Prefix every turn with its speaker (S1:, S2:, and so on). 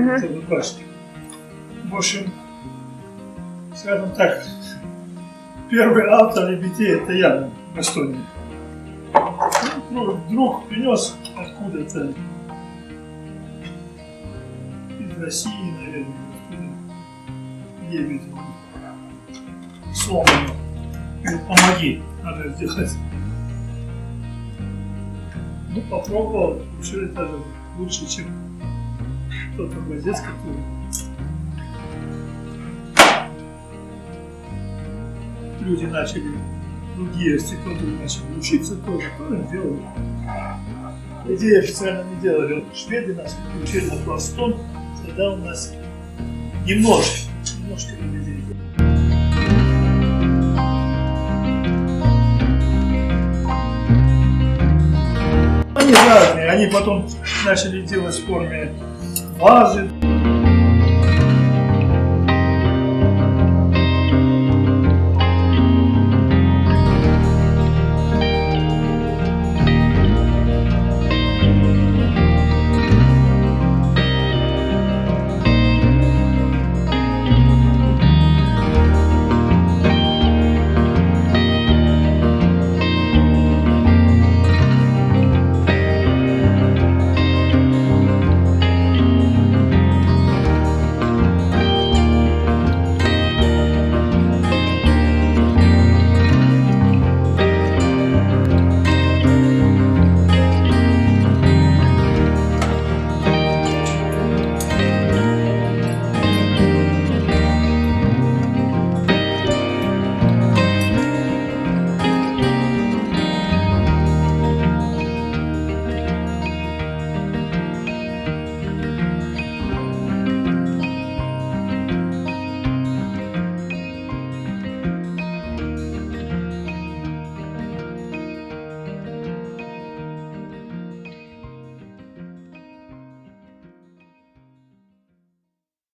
S1: это вы бачите. В общем, скажем так, первый автор лебедей это я в Эстонии. Друг принес откуда-то из России, наверное, лебедь сломанный. Говорит, помоги, надо сделать. Ну, попробовал, все это лучше, чем тот образец, который люди начали, другие стеклодувы начали учиться тоже делали. Идеи официально не делали. Шведы нас учили на пластон, тогда у нас немножко лебедей. Они разные, они потом начали делать в форме вазы.